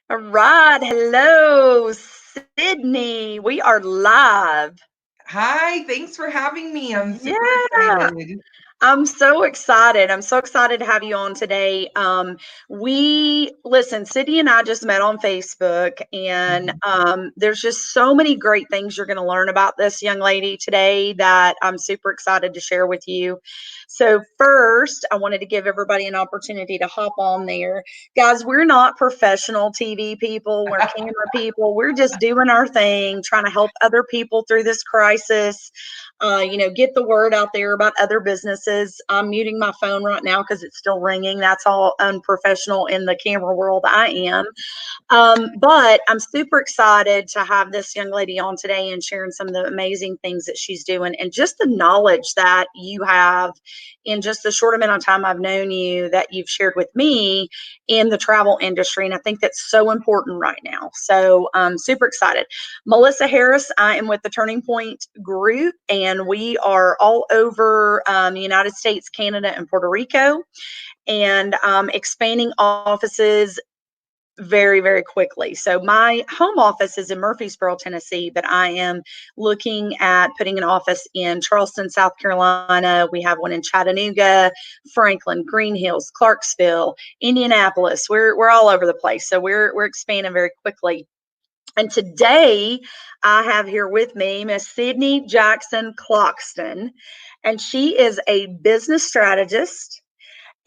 All right. Hello, Sydney. We are live. Hi, thanks for having me. I'm super Yeah. excited. I'm so excited. I'm so excited to have you on today. Sydney and I just met on Facebook, and Mhm. there's just so many great things you're going to learn about this young lady today that I'm super excited to share with you. So, first, I wanted to give everybody an opportunity to hop on there. Guys, we're not professional TV people, we're camera people. We're just doing our thing, trying to help other people through this crisis. Get the word out there about other businesses. I'm muting my phone right now because it's still ringing. That's all unprofessional in the camera world I am. But I'm super excited to have this young lady on today and sharing some of the amazing things that she's doing and just the knowledge that you have in just the short amount of time I've known you that you've shared with me in the travel industry. And I think that's so important right now. So I'm super excited. Melissa Harris, I am with the Turning Point Group, and we are all over the United States, Canada, and Puerto Rico, and expanding offices very, very quickly. So my home office is in Murfreesboro, Tennessee, but I am looking at putting an office in Charleston, South Carolina. We have one in Chattanooga, Franklin, Green Hills, Clarksville, Indianapolis. We're all over the place. So we're expanding very quickly. And today I have here with me Miss Sydney Jackson-Clockston, and she is a business strategist,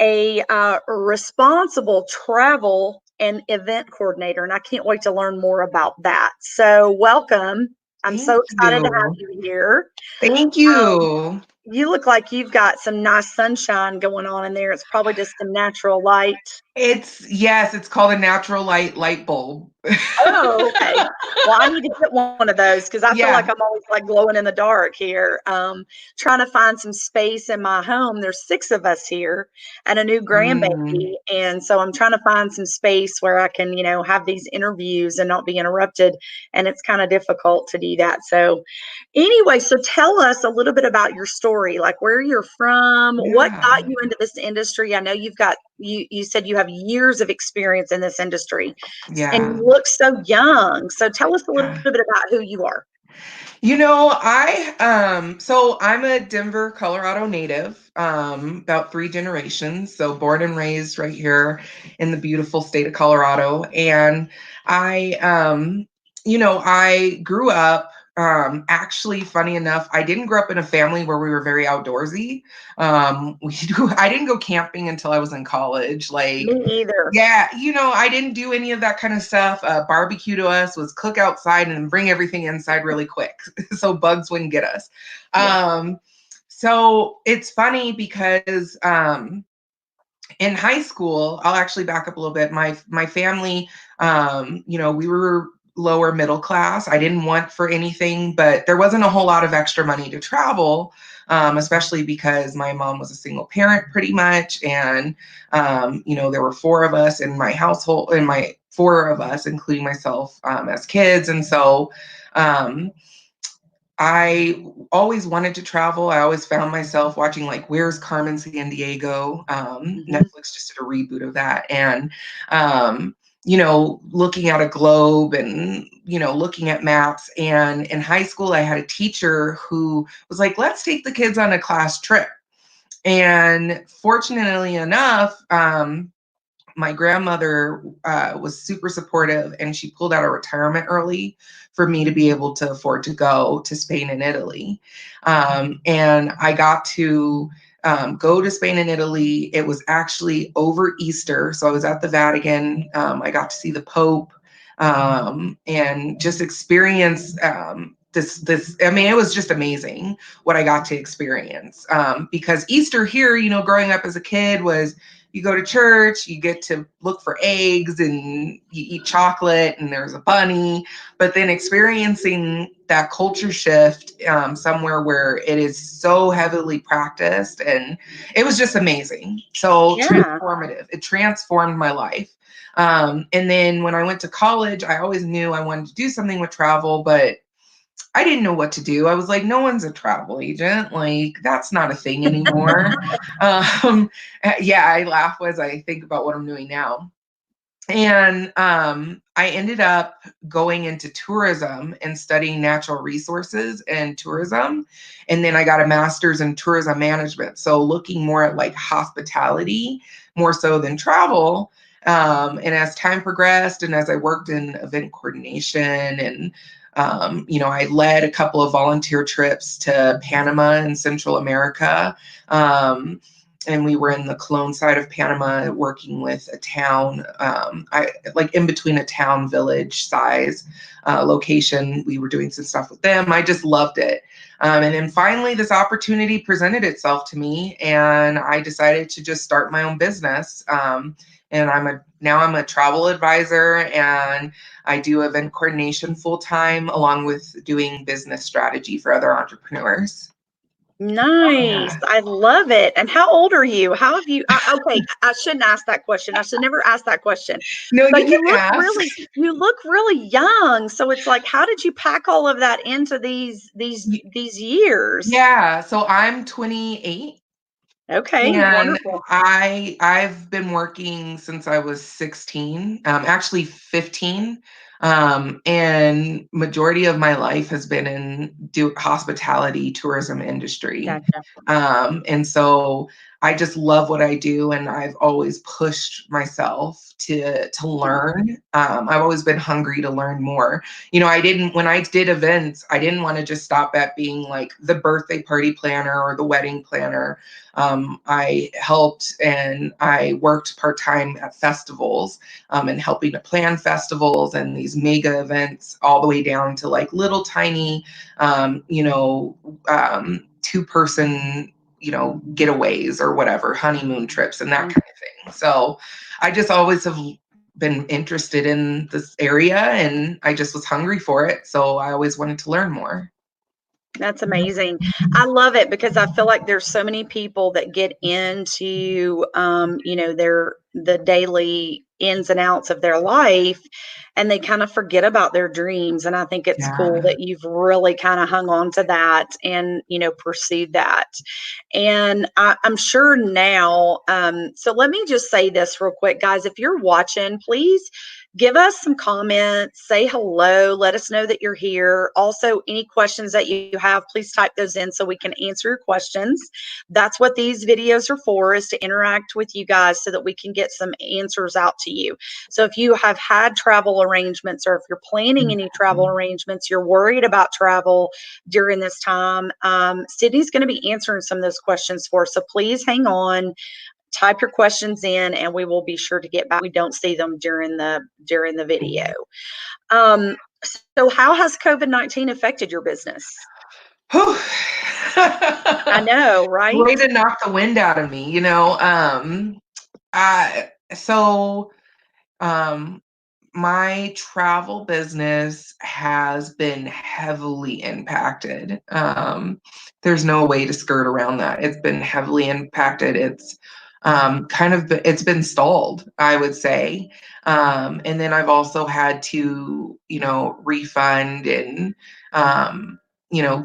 a responsible travel and event coordinator, and I can't wait to learn more about that. So, welcome. I'm Thank so excited to have you. you here. Thank Um, you. you look like you've got some nice sunshine going on in there. It's probably just some natural light. Yes, it's called a natural light bulb. Oh, okay. Well, I need to get one of those because I feel like Yeah. I'm always like glowing in the dark here. Trying to find some space in my home. There's six of us here and a new Mm, grandbaby. And so I'm trying to find some space where I can, have these interviews and not be interrupted. And it's kind of difficult to do that. So, anyway, so tell us a little bit about your story, like where you're from, what got yeah. you into this industry. I know you said you have years of experience in this industry and Yeah. you look so young. So tell us a little Yeah. bit about who you are. So I'm a Denver, Colorado native, about 3 generations. So born and raised right here in the beautiful state of Colorado. And I I grew up, actually, funny enough, I didn't grow up in a family where we were very outdoorsy. I didn't go camping until I was in college. Me Like, either. yeah, I didn't do any of that kind of stuff. Barbecue to us was cook outside and bring everything inside really quick so bugs wouldn't get us. Yeah. Um, so it's funny because in high school, I'll actually back up a little bit. My family, we were lower middle class. I didn't want for anything, but there wasn't a whole lot of extra money to travel, especially because my mom was a single parent pretty much, and there were four of us in my household, in my four of us, including myself, as kids, and so. Um, I always wanted to travel. I always found myself watching like Where's Carmen Sandiego. Hmm. Netflix just did a reboot of that, and looking at a globe and looking at maps. And in high school, I had a teacher who was like, "Let's take the kids on a class trip." And fortunately enough, my grandmother was super supportive, and she pulled out a retirement early for me to be able to afford to go to Spain and Italy. And I got to go to Spain and Italy. It was actually over Easter. So I was at the Vatican. I got to see the Pope, and just experience this. I mean, it was just amazing what I got to experience, because Easter here, growing up as a kid, was you go to church, you get to look for eggs and you eat chocolate and there's a bunny. But then experiencing that culture shift, somewhere where it is so heavily practiced, and it was just amazing. So Yeah. transformative. It transformed my life. And then when I went to college, I always knew I wanted to do something with travel, but I didn't know what to do. I was like, no one's a travel agent. Like, that's not a thing anymore. um, yeah, I laugh as I think about what I'm doing now. And I ended up going into tourism and studying natural resources and tourism. And then I got a master's in tourism management. So looking more at like hospitality more so than travel. And as time progressed and as I worked in event coordination and I led a couple of volunteer trips to Panama and Central America. And we were in the Cologne side of Panama working with a town, I like in between a town village size location. We were doing some stuff with them. I just loved it. And then finally, this opportunity presented itself to me, and I decided to just start my own business. And now I'm a travel advisor, and I do event coordination full time, along with doing business strategy for other entrepreneurs. Nice. Yeah. I love it. And how old are you? How have you okay, I shouldn't ask that question. I should never ask that question. No, you But can ask. you look really young. So it's like, how did you pack all of that into these years? Yeah, so I'm 28. Okay, And wonderful. I've been working since I was 16, actually 15. And majority of my life has been in hospitality tourism industry. Gotcha. And so I just love what I do, and I've always pushed myself to learn. I've always been hungry to learn more. I didn't when I did events, I didn't want to just stop at being like the birthday party planner or the wedding planner. I helped and I worked part time at festivals and helping to plan festivals and these mega events, all the way down to like little tiny, 2-person, getaways or whatever, honeymoon trips and that kind of thing. So I just always have been interested in this area, and I just was hungry for it. So I always wanted to learn more. That's amazing. I love it because I feel like there's so many people that get into, the daily ins and outs of their life, and they kind of forget about their dreams. And I think it's cool Yeah. that you've really kind of hung on to that and, pursued that. And I'm sure now, so let me just say this real quick, guys. If you're watching, please give us some comments, say hello, let us know that you're here. Also, any questions that you have, please type those in so we can answer your questions. That's what these videos are for, is to interact with you guys so that we can get some answers out to you. So if you have had travel arrangements, or if you're planning any travel arrangements, you're worried about travel during this time, Sydney's going to be answering some of those questions for us. So please hang on, type your questions in, and we will be sure to get back. We don't see them during the video. Um, so how has COVID-19 affected your business? Whew. I know, right? Way to knock the wind out of me, I so um my travel business has been heavily impacted. There's no way to skirt around that. It's been heavily impacted. It's been stalled, I would say. And then I've also had to, refund and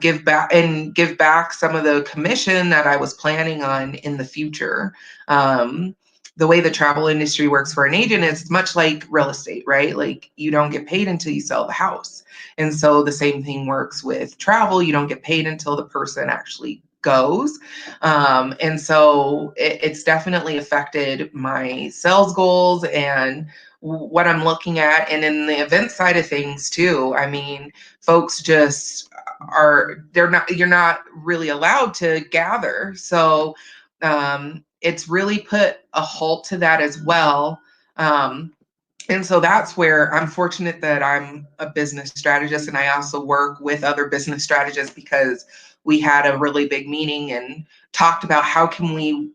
give back some of the commission that I was planning on in the future. The way the travel industry works for an agent is much like real estate, right? Like you don't get paid until you sell the house. And so the same thing works with travel. You don't get paid until the person actually goes. And so it's definitely affected my sales goals and what I'm looking at. And in the event side of things too, I mean, folks just you're not really allowed to gather. So it's really put a halt to that as well. And so that's where I'm fortunate that I'm a business strategist, and I also work with other business strategists, because we had a really big meeting and talked about how can we,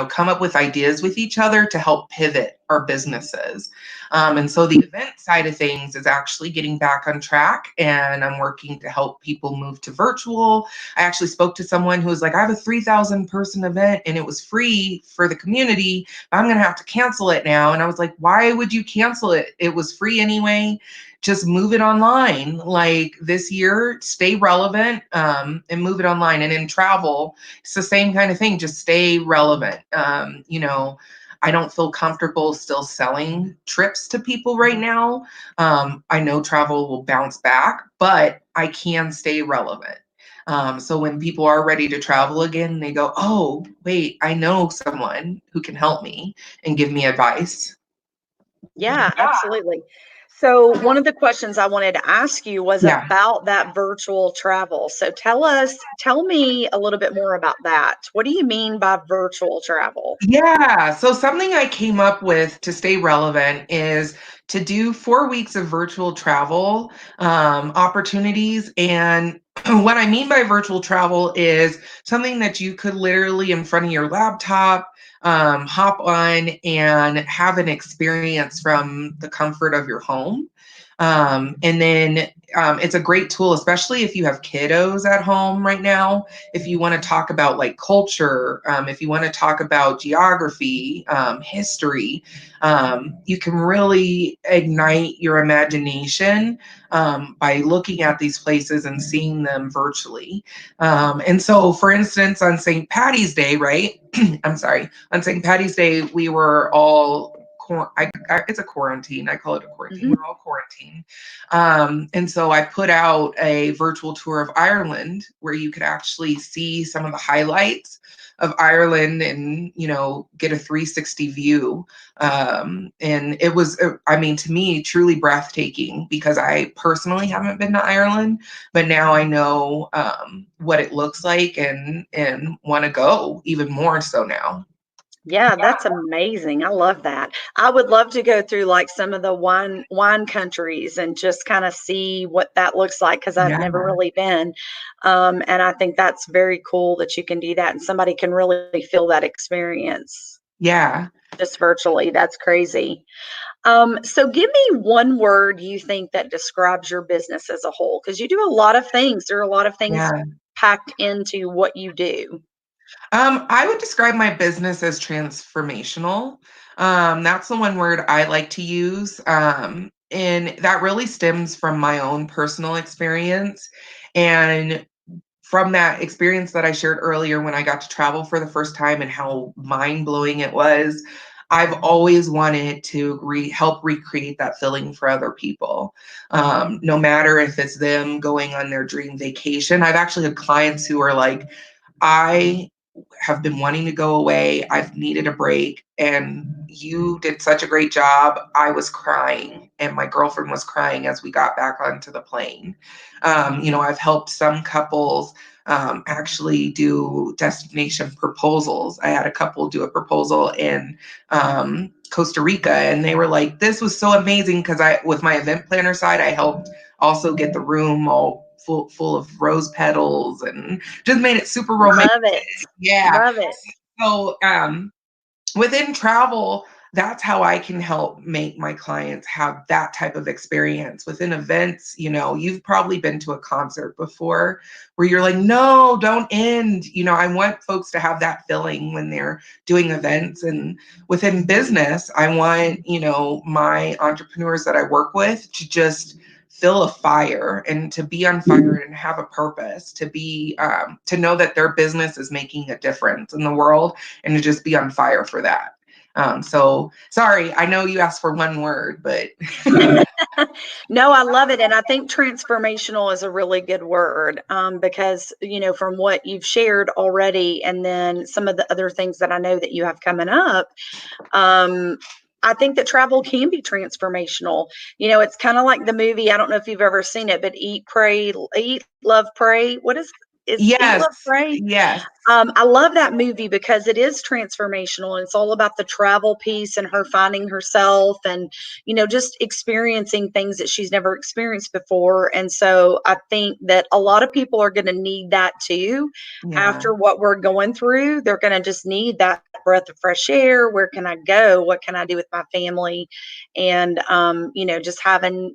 come up with ideas with each other to help pivot our businesses. And so the event side of things is actually getting back on track, and I'm working to help people move to virtual. I actually spoke to someone who was like, I have a 3,000 person event and it was free for the community. I'm going to have to cancel it now. And I was like, why would you cancel it? It was free anyway. Just move it online. Like this year, stay relevant, and move it online. And in travel, it's the same kind of thing. Just stay relevant. I don't feel comfortable still selling trips to people right now. I know travel will bounce back, but I can stay relevant. So when people are ready to travel again, they go, oh, wait, I know someone who can help me and give me advice. Yeah, absolutely. So one of the questions I wanted to ask you was Yeah. about that virtual travel. So tell me a little bit more about that. What do you mean by virtual travel? Yeah. So something I came up with to stay relevant is to do 4 weeks of virtual travel opportunities. And what I mean by virtual travel is something that you could literally in front of your laptop hop on and have an experience from the comfort of your home. And then it's a great tool, especially if you have kiddos at home right now. If you want to talk about like culture, if you want to talk about geography, history, you can really ignite your imagination by looking at these places and seeing them virtually. And so, for instance, on St. Patty's Day, right? I'm sorry, on St. Patty's Day, we were all it's a quarantine. I call it a quarantine. Mhm. We're all quarantined. And so I put out a virtual tour of Ireland where you could actually see some of the highlights of Ireland and, get a 360 view. And it was, I mean, to me, truly breathtaking because I personally haven't been to Ireland, but now I know what it looks like and want to go even more so now. Yeah, that's amazing. I love that. I would love to go through like some of the wine countries and just kind of see what that looks like because I've Yeah. never really been. And I think that's very cool that you can do that and somebody can really feel that experience Yeah. just virtually. That's crazy. So give me one word you think that describes your business as a whole, because you do a lot of things. There are a lot of things Yeah. packed into what you do. I would describe my business as transformational. That's the one word I like to use. And that really stems from my own personal experience. And from that experience that I shared earlier when I got to travel for the first time and how mind blowing it was, I've always wanted to help recreate that feeling for other people. No matter if it's them going on their dream vacation. I've actually had clients who are like, I have been wanting to go away. I've needed a break. And you did such a great job. I was crying, and my girlfriend was crying as we got back onto the plane. I've helped some couples actually do destination proposals. I had a couple do a proposal in Costa Rica, and they were like, this was so amazing because with my event planner side, I helped also get the room all full of rose petals and just made it super romantic. Love it. Yeah. Love it. So within travel, that's how I can help make my clients have that type of experience. Within events, you've probably been to a concert before where you're like, no, don't end. I want folks to have that feeling when they're doing events. And within business, I want, my entrepreneurs that I work with to just feel a fire and to be on fire and have a purpose, to know that their business is making a difference in the world and to just be on fire for that. So sorry, I know you asked for one word, but No, I love it. And I think transformational is a really good word because, from what you've shared already, and then some of the other things that I know that you have coming up, um, I think that travel can be transformational. It's kind of like the movie. I don't know if you've ever seen it, but Eat, Love, Pray. What is Eat, yes, Love, Pray? yes, I love that movie because it is transformational and it's all about the travel piece and her finding herself and, just experiencing things that she's never experienced before. And so I think that a lot of people are going to need that too. yeah, After what we're going through, they're going to just need that breath of fresh air. Where can I go? What can I do with my family? And, just having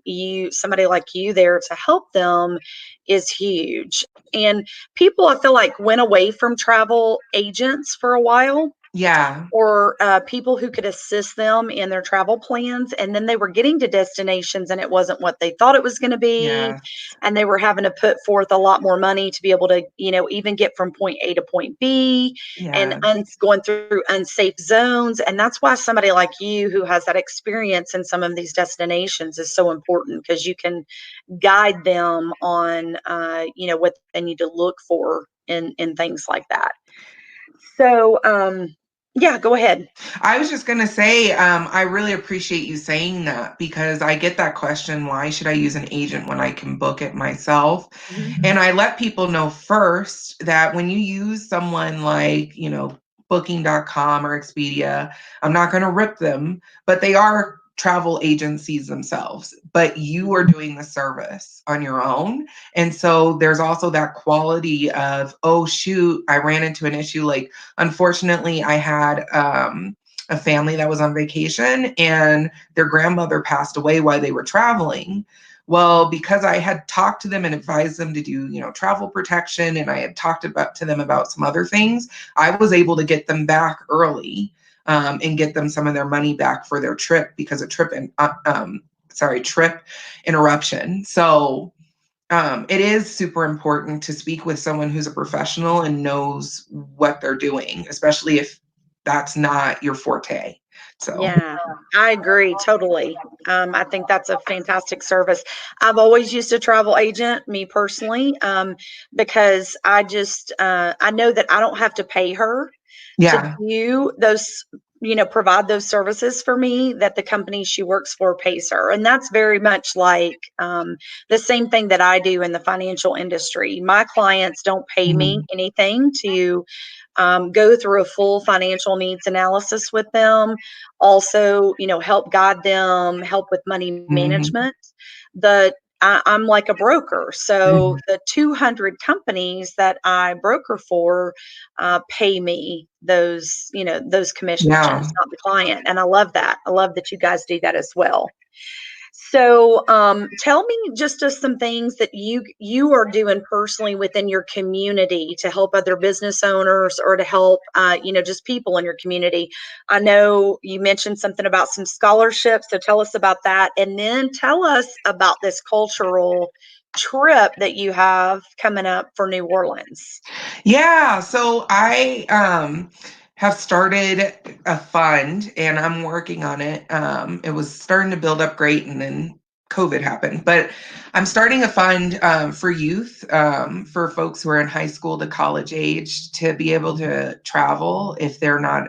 somebody like you there to help them is huge. And people, I feel like, went away from travel agents for a while. Yeah. or people who could assist them in their travel plans. And then they were getting to destinations and it wasn't what they thought it was going to be. Yeah. And they were having to put forth a lot more money to be able to, even get from point A to point B, and Yeah. going through unsafe zones. And that's why somebody like you who has that experience in some of these destinations is so important, because you can guide them on, what they need to look for in things like that. So, yeah, go ahead. I was just going to say, I really appreciate you saying that because I get that question, why should I use an agent when I can book it myself? Mhm. And I let people know first that when you use someone like, booking.com or Expedia, I'm not going to rip them, but they are travel agencies themselves, but you are doing the service on your own. And so there's also that quality of, oh, shoot, I ran into an issue. Like, unfortunately, I had a family that was on vacation and their grandmother passed away while they were traveling. Well, because I had talked to them and advised them to do, travel protection, and I had talked to them about some other things, I was able to get them back early, and get them some of their money back for their trip because of trip interruption. So it is super important to speak with someone who's a professional and knows what they're doing, especially if that's not your forte. So, Yeah, I agree totally. I think that's a fantastic service. I've always used a travel agent, me personally, because I know that I don't have to pay her to yeah. do those, provide those services for me, that the company she works for pays her. And that's very much like, the same thing that I do in the financial industry. My clients don't pay me Mhm. anything to go through a full financial needs analysis with them. Also, help guide them, help with money Mhm. management. I'm like a broker. So Mhm. the 200 companies that I broker for pay me those commissions, Yeah. not the client. And I love that. I love that you guys do that as well. So, tell me just some things that you are doing personally within your community to help other business owners, or to help, just people in your community. I know you mentioned something about some scholarships, so tell us about that, and then tell us about this cultural trip that you have coming up for New Orleans. Yeah, so I have started a fund and I'm working on it. It was starting to build up great and then COVID happened, but I'm starting a fund for youth, for folks who are in high school to college age to be able to travel if they're not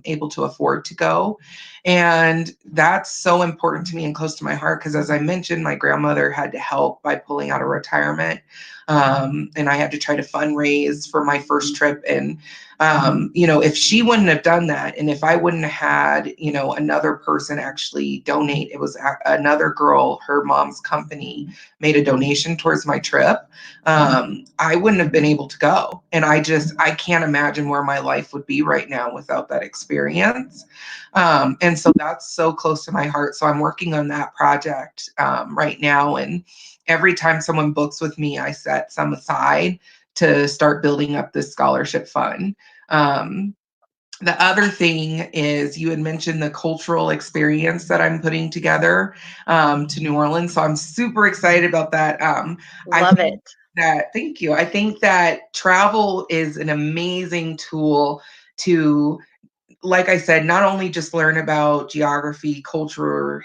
able to afford to go. And that's so important to me and close to my heart because, as I mentioned, my grandmother had to help by pulling out of retirement. And I had to try to fundraise for my first trip. And, if she wouldn't have done that, and if I wouldn't have had, another person actually donate, it was another girl, her mom's company made a donation towards my trip. I wouldn't have been able to go. And I can't imagine where my life would be right now without that experience. And so that's so close to my heart. So I'm working on that project right now. And every time someone books with me, I set some aside to start building up this scholarship fund. Um, the other thing is you had mentioned the cultural experience that I'm putting together to New Orleans. So I'm super excited about that. I Love think it. thank you. I think that travel is an amazing tool to, like I said, not only just learn about geography, culture,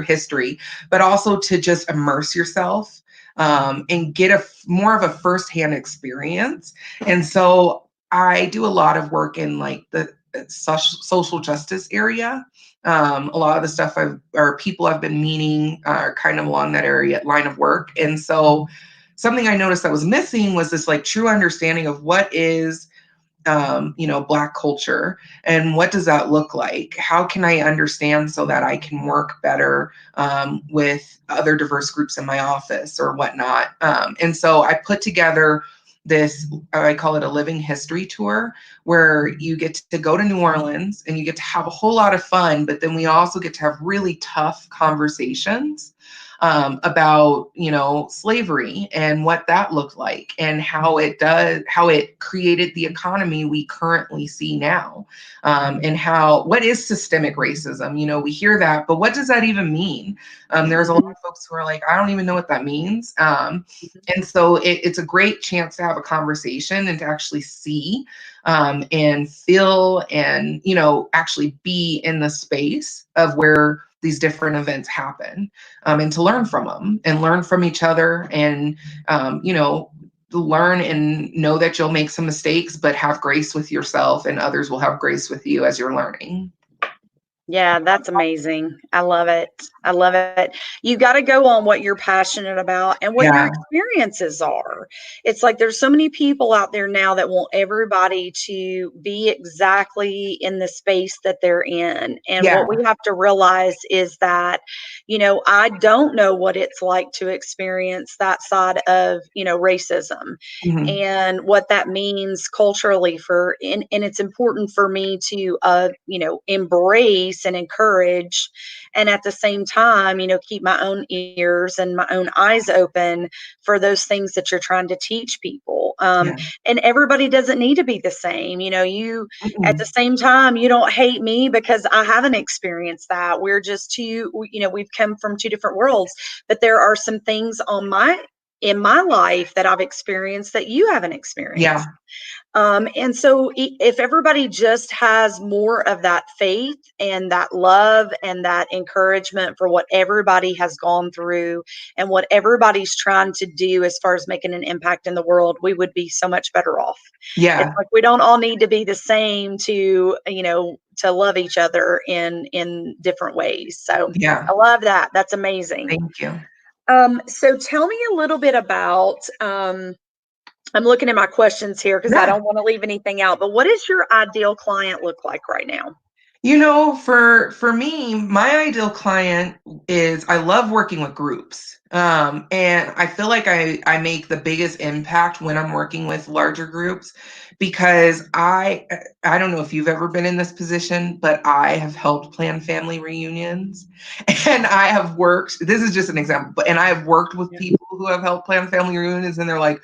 history, but also to just immerse yourself and get more of a firsthand experience. And so I do a lot of work in like the social justice area. A lot of the stuff or people I've been meeting are kind of along that area line of work. And so something I noticed that was missing was this like true understanding of what is Black culture and what does that look like? How can I understand so that I can work better with other diverse groups in my office or whatnot? And so I put together this, I call it a living history tour, where you get to go to New Orleans and you get to have a whole lot of fun, but then we also get to have really tough conversations about, slavery and what that looked like and how it created the economy we currently see now. And what is systemic racism? We hear that, but what does that even mean? There's a lot of folks who are like, I don't even know what that means. And so it's a great chance to have a conversation and to actually see and feel and, actually be in the space of where these different events happen, and to learn from them and learn from each other and, learn and know that you'll make some mistakes, but have grace with yourself and others will have grace with you as you're learning. Yeah, that's amazing. I love it. I love it. You got to go on what you're passionate about and what your Yeah. experiences are. It's like there's so many people out there now that want everybody to be exactly in the space that they're in. And Yeah. what we have to realize is that, I don't know what it's like to experience that side of, racism Mhm. and what that means culturally and it's important for me to embrace and encourage, and at the same time keep my own ears and my own eyes open for those things that you're trying to teach people. Yeah. And everybody doesn't need to be the same. You at the Mhm. same time, you don't hate me because I haven't experienced that. We're just we've come from two different worlds, but there are some things in my life that I've experienced that you haven't Yeah. experienced. And so, if everybody just has more of that faith and that love and that encouragement for what everybody has gone through and what everybody's trying to do as far as making an impact in the world, we would be so much better off. It's Yeah. like we don't all need to be the same to love each other in different ways. So Yeah. I love that. That's amazing. Thank you. So tell me a little bit about, I'm looking at my questions here because I Yeah. don't want to leave anything out, but what does your ideal client look like right now? For me, my ideal client is I love working with groups. And I feel like I make the biggest impact when I'm working with larger groups because I don't know if you've ever been in this position, but I have helped plan family reunions. And I have worked, this is just an example, and I have worked with Yeah. people who have helped plan family reunions and they're like,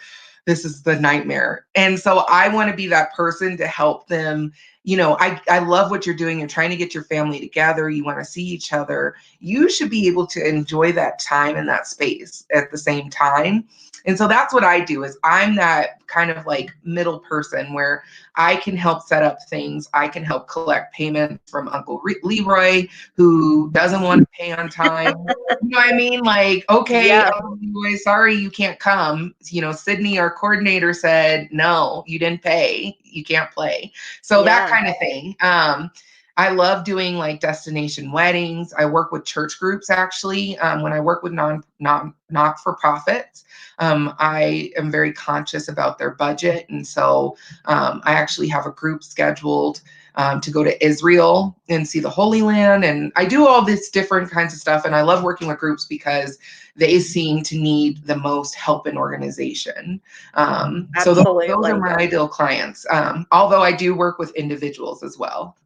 this is the nightmare. And so I want to be that person to help them. I love what you're doing. You're trying to get your family together. You want to see each other. You should be able to enjoy that time and that space at the same time. And so that's what I do is I'm that kind of like middle person where I can help set up things. I can help collect payments from Uncle Leroy, who doesn't want to pay on time. You know what I mean? Like, okay, Yeah. Uncle Leroy, sorry you can't come. Sydney, our coordinator, said, no, you didn't pay. You can't play. So that Yeah. kind of thing. I love doing like destination weddings. I work with church groups actually. When I work with not for profits, I am very conscious about their budget, and so I actually have a group scheduled to go to Israel and see the Holy Land, and I do all this different kinds of stuff. And I love working with groups because they seem to need the most help in organization. So those are Absolutely. my ideal clients. Although I do work with individuals as well.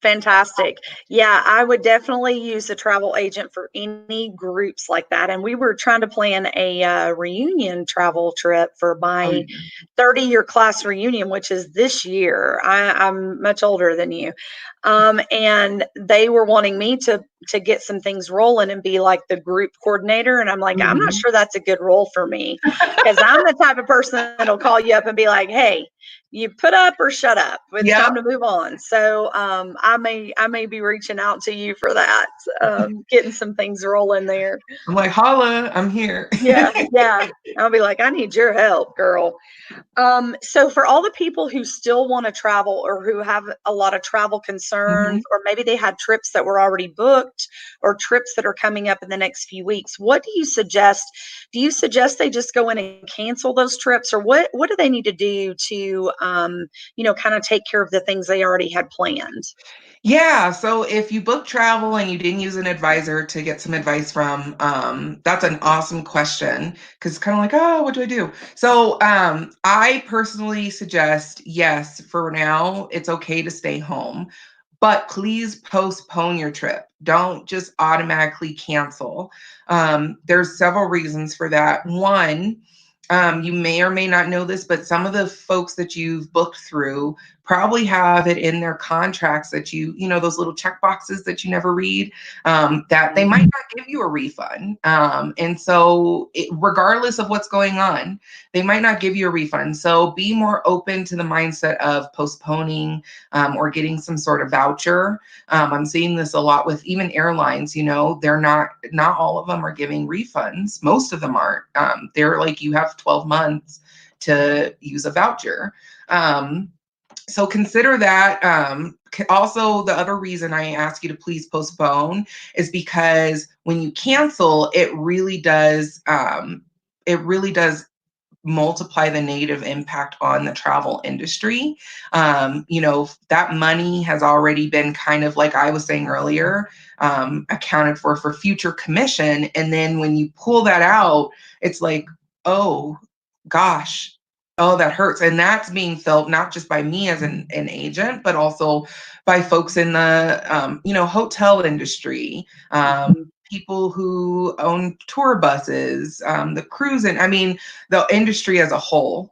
Fantastic. Yeah, I would definitely use a travel agent for any groups like that. And we were trying to plan a reunion travel trip for Oh, my yeah. 30-year class reunion, which is this year. I'm much older than you. And they were wanting me to get some things rolling and be like the group coordinator. And I'm like, I'm not Mhm. sure that's a good role for me because I'm the type of person that'll call you up and be like, hey, you put up or shut up. It's Yep. time to move on. So I may be reaching out to you for that, getting some things rolling there. I'm like, holla, I'm here. Yeah, yeah. I'll be like, I need your help, girl. So for all the people who still want to travel or who have a lot of travel concerns concerns, Mhm. or maybe they had trips that were already booked or trips that are coming up in the next few weeks. What do you suggest? Do you suggest they just go in and cancel those trips, or what do they need to do to, kind of take care of the things they already had planned? Yeah, so if you book travel and you didn't use an advisor to get some advice from, that's an awesome question because it's kind of like, oh, what do I do? So I personally suggest, yes, for now, it's okay to stay home, but please postpone your trip. Don't just automatically cancel. There's several reasons for that. One, you may or may not know this, but some of the folks that you've booked through probably have it in their contracts that those little check boxes that you never read, that they might not give you a refund. And so, regardless of what's going on, they might not give you a refund. So, be more open to the mindset of postponing, or getting some sort of voucher. I'm seeing this a lot with even airlines. They're not all of them are giving refunds. Most of them aren't. They're like, you have 12 months to use a voucher. So consider that. Also, the other reason I ask you to please postpone is because when you cancel, it really does multiply the negative impact on the travel industry. That money has already been, kind of like I was saying earlier, accounted for future commission. And then when you pull that out, it's like, oh gosh, oh, that hurts. And that's being felt not just by me as an agent, but also by folks in the hotel industry, people who own tour buses, the cruising. I mean, the industry as a whole,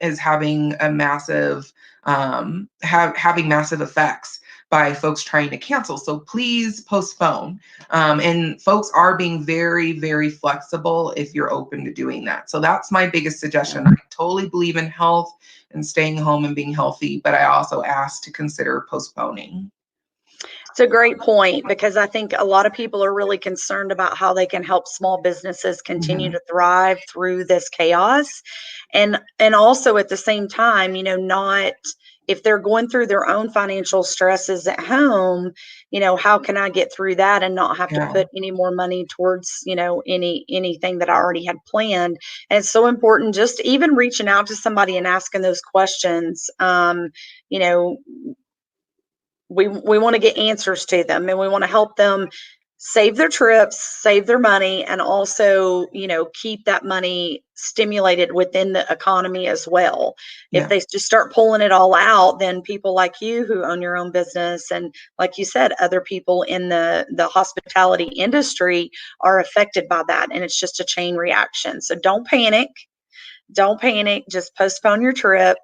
is having a massive having massive effects by folks trying to cancel. So please postpone. And folks are being very, very flexible if you're open to doing that. So that's my biggest suggestion. I totally believe in health and staying home and being healthy, but I also ask to consider postponing. It's a great point because I think a lot of people are really concerned about how they can help small businesses continue Mhm. to thrive through this chaos. And also at the same time, not if they're going through their own financial stresses at home, how can I get through that and not have to Yeah, put any more money towards, anything that I already had planned. And it's so important just even reaching out to somebody and asking those questions. You know, we want to get answers to them, and we want to help them save their trips, save their money, and also, keep that money stimulated within the economy as well. If yeah, they just start pulling it all out, then people like you who own your own business, and like you said, other people in the hospitality industry are affected by that, and it's just a chain reaction. So don't panic. Just postpone your trip.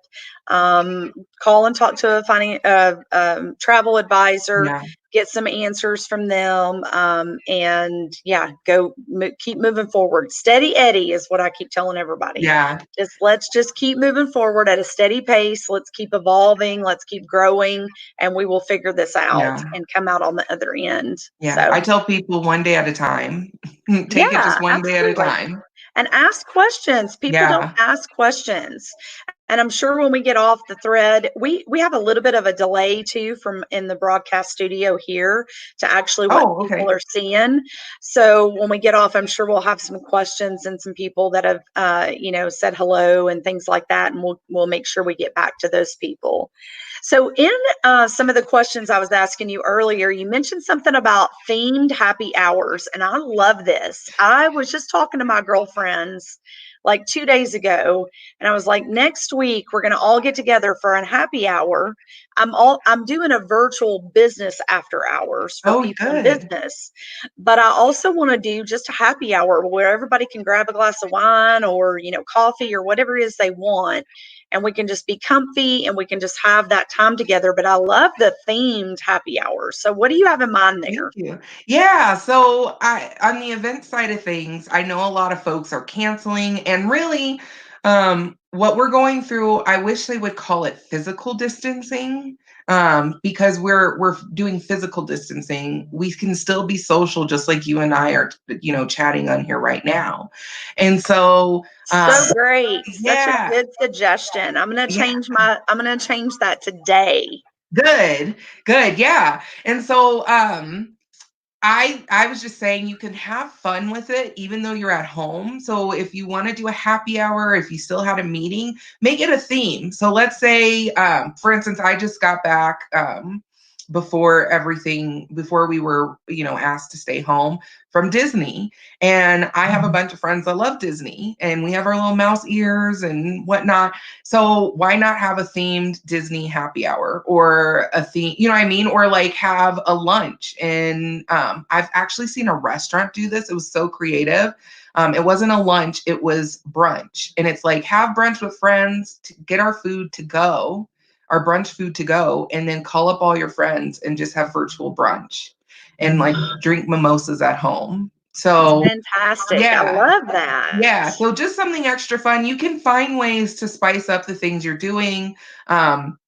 Um, Call and talk to a travel advisor. yeah, Get some answers from them, and yeah, keep moving forward. Steady Eddie is what I keep telling everybody. yeah, Let's just keep moving forward at a steady pace. Let's keep evolving. Let's keep growing, and we will figure this out yeah, and come out on the other end. yeah. So I tell people one day at a time. Take it yeah, just one day at a absolutely. time. And ask questions. People don't Yeah. ask questions. And I'm sure when we get off the thread, we have a little bit of a delay too from in the broadcast studio here to actually what Oh, people okay. are seeing. So when we get off, I'm sure we'll have some questions and some people that have said hello and things like that, and we'll make sure we get back to those people. So, in some of the questions I was asking you earlier, you mentioned something about themed happy hours, and I love this. I was just talking to my girlfriends like 2 days ago, and I was like, next week we're going to all get together for a happy hour. I'm doing a virtual business after hours for Oh, people in good. business, but I also want to do just a happy hour where everybody can grab a glass of wine or coffee or whatever it is they want, and we can just be comfy and we can just have that time together. But I love the themed happy hour. So what do you have in mind Thank there? you. Yeah, so on the event side of things, I know a lot of folks are canceling, and really, what we're going through, I wish they would call it physical distancing, because we're doing physical distancing. We can still be social, just like you and I are, chatting on here right now. And so, So great. Such a yeah, good suggestion. yeah. I'm going to change that today. Good, good, yeah. And so, I was just saying you can have fun with it even though you're at home. So if you want to do a happy hour, if you still had a meeting, make it a theme. So let's say, for instance, I just got back before we were, asked to stay home from Disney. And I have a bunch of friends that love Disney and we have our little mouse ears and whatnot. So why not have a themed Disney happy hour or a theme, you know what I mean? Or like have a lunch. And I've actually seen a restaurant do this. It was so creative. It wasn't a lunch, it was brunch. And it's like have brunch with friends to get our food to go, our brunch food to go, and then call up all your friends and just have virtual brunch and like drink mimosas at home. That's So fantastic. I yeah, love that. yeah. So just something extra fun. You can find ways to spice up the things you're doing. Um,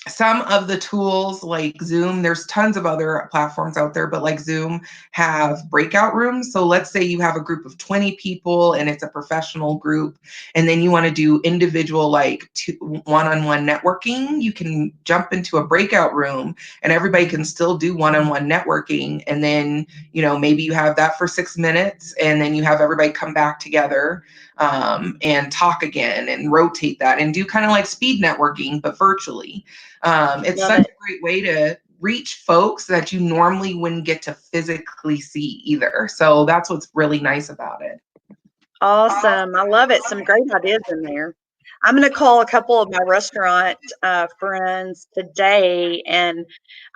some of the tools like Zoom, there's tons of other platforms out there, but like Zoom have breakout rooms. So let's say you have a group of 20 people and it's a professional group, and then you want to do individual, like one-on-one networking. You can jump into a breakout room and everybody can still do one-on-one networking. And then, maybe you have that for 6 minutes and then you have everybody come back together and talk again and rotate that and do kind of like speed networking, but virtually. It's Love such it. a great way to reach folks that you normally wouldn't get to physically see either. So that's what's really nice about it. Awesome. I love it. Some great ideas in there. I'm going to call a couple of my restaurant friends today. And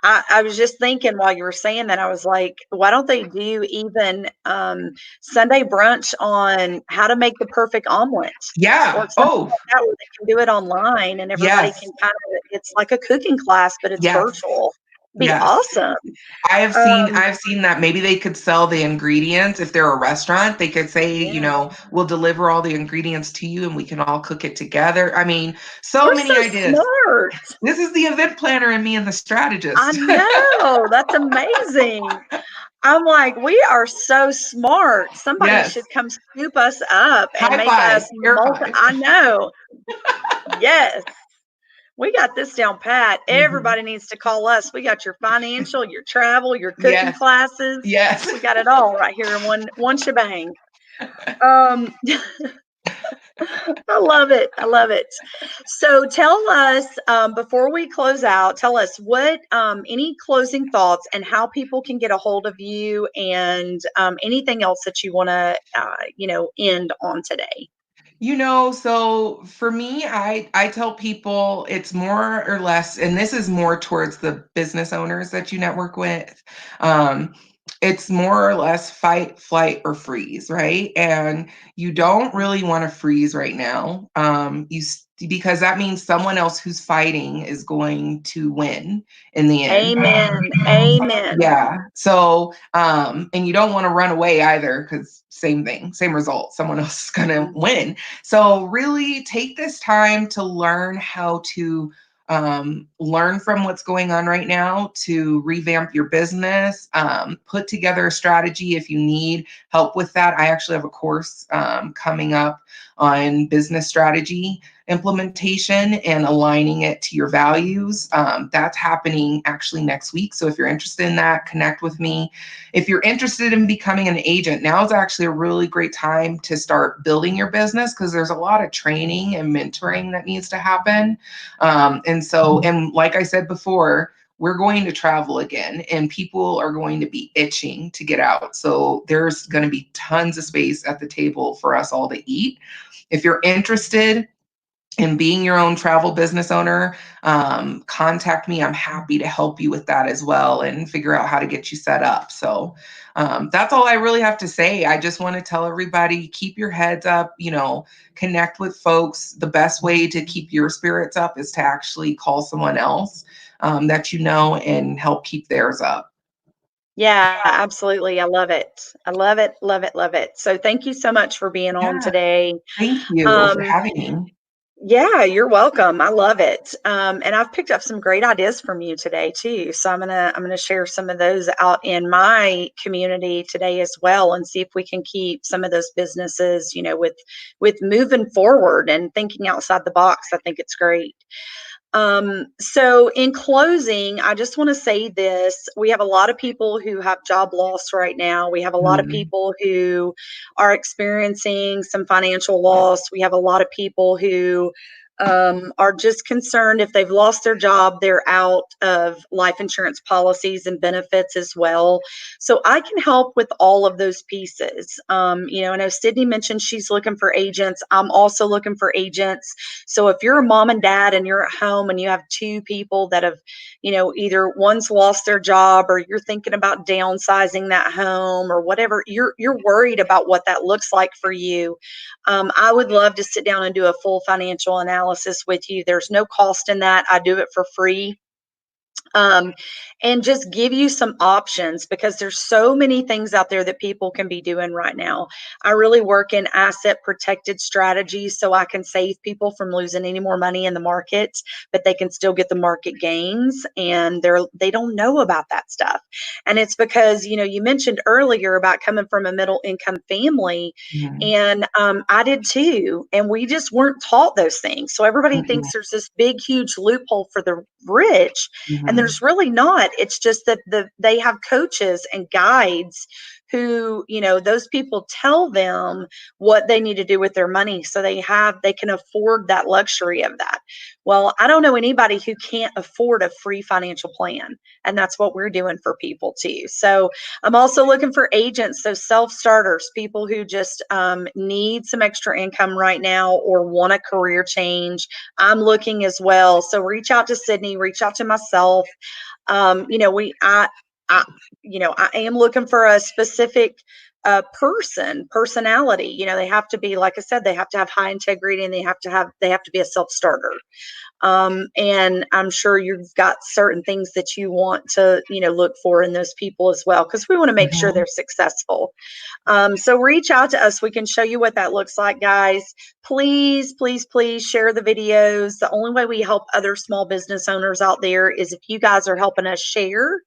I was just thinking while you were saying that, I was like, why don't they do even Sunday brunch on how to make the perfect omelet or Yeah. something Oh, like that, where they can do it online and everybody yes. can kind of, it's like a cooking class, but it's Yes. virtual. Be Yes. awesome. Um, I've seen that maybe they could sell the ingredients if they're a restaurant. They could say, yeah. we'll deliver all the ingredients to you and we can all cook it together. I mean, so We're so many ideas. smart. This is the event planner and me and the I strategist. know. That's amazing. I'm like, we are so smart. Somebody Yes. should come scoop us up and High make five. us Air multi. five. I know. Yes. We got this down pat. Mhm. Everybody needs to call us. We got your financial, your travel, your cooking Yes. classes. Yes. We got it all right here in one shebang. Um, I love it. I love it. So tell us, before we close out, tell us what, any closing thoughts and how people can get a hold of you and anything else that you want to, end on today. So for me, I tell people it's more or less, and this is more towards the business owners that you network with. Um, it's more or less fight, flight, or freeze, right? And you don't really want to freeze right now. Because that means someone else who's fighting is going to win in the end. Amen. Amen. Yeah. So, and you don't want to run away either because same thing, same result. Someone else is going to Mhm. win. So, really take this time to learn how to learn from what's going on right now to revamp your business, put together a strategy if you need help with that. I actually have a course coming up on business strategy implementation and aligning it to your values. That's happening actually next week. So if you're interested in that, connect with me. If you're interested in becoming an agent, now is actually a really great time to start building your business because there's a lot of training and mentoring that needs to happen. And like I said before, we're going to travel again and people are going to be itching to get out. So there's going to be tons of space at the table for us all to eat. If you're interested in being your own travel business owner, contact me. I'm happy to help you with that as well and figure out how to get you set up. So that's all I really have to say. I just want to tell everybody keep your heads up, connect with folks. The best way to keep your spirits up is to actually call someone else that you know and help keep theirs up. Yeah, absolutely. I love it. I love it. Love it. Love it. So thank you so much for being on Yeah. today. Thank you for Um, having me. Yeah, you're welcome. I love it. And I've picked up some great ideas from you today too. So I'm gonna share some of those out in my community today as well, and see if we can keep some of those businesses, with moving forward and thinking outside the box. I think it's great. So in closing, I just want to say this. We have a lot of people who have job loss right now. We have a lot of Mhm, people who are experiencing some financial loss. We have a lot of people who are just concerned if they've lost their job, they're out of life insurance policies and benefits as well. So I can help with all of those pieces. I know Sydney mentioned she's looking for agents. I'm also looking for agents. So if you're a mom and dad and you're at home and you have two people that have, either one's lost their job or you're thinking about downsizing that home or whatever, you're worried about what that looks like for you. I would love to sit down and do a full financial analysis with you. There's no cost in that. I do it for free, um, and just give you some options because there's so many things out there that people can be doing right now. I really work in asset protected strategies so I can save people from losing any more money in the market, but they can still get the market gains, and they don't know about that stuff. And it's because, you mentioned earlier about coming from a middle income family, mhm, and I did too, and we just weren't taught those things. So everybody mm-mm, thinks there's this big huge loophole for the rich, and mhm, there's really not. It's just that they have coaches and guides who, those people tell them what they need to do with their money so they can afford that luxury of that. Well, I don't know anybody who can't afford a free financial plan, and that's what we're doing for people too. So I'm also looking for agents, so self-starters, people who just need some extra income right now or want a career change. I'm looking as well. So reach out to Sydney, reach out to myself. I, I am looking for a specific personality. They have to be, like I said, they have to have high integrity, and they have to be a self-starter. And I'm sure you've got certain things that you want to, look for in those people as well, because we want to make sure mhm. they're successful. So reach out to us. We can show you what that looks like, guys. Please, please, please share the videos. The only way we help other small business owners out there is if you guys are helping us share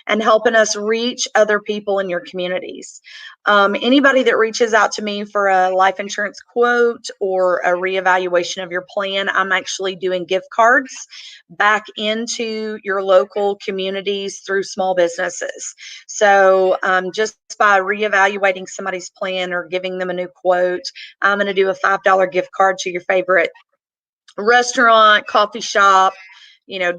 and helping us reach other people in your communities. Anybody that reaches out to me for a life insurance quote or a reevaluation of your plan, I'm actually doing gift cards back into your local communities through small businesses. So just by reevaluating somebody's plan or giving them a new quote, I'm going to do a $5 gift card to your favorite restaurant, coffee shop,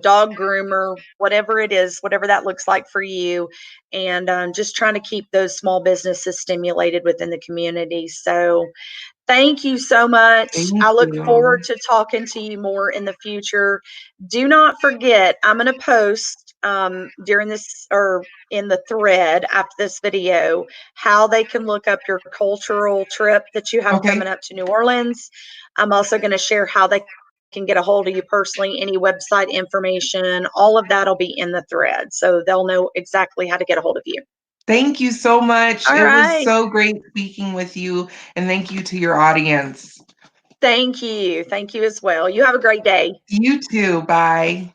dog groomer, whatever it is, whatever that looks like for you. And just trying to keep those small businesses stimulated within the community. So thank you so much. Thank I look you. forward to talking to you more in the future. Do not forget, I'm going to post during this or in the thread after this video how they can look up your cultural trip that you have Okay. coming up to New Orleans. I'm also going to share how they can get a hold of you personally, any website information, all of that will be in the thread. So they'll know exactly how to get a hold of you. Thank you so much. All It was right. so great speaking with you, and thank you to your audience. Thank you. Thank you as well. You have a great day. You too. Bye.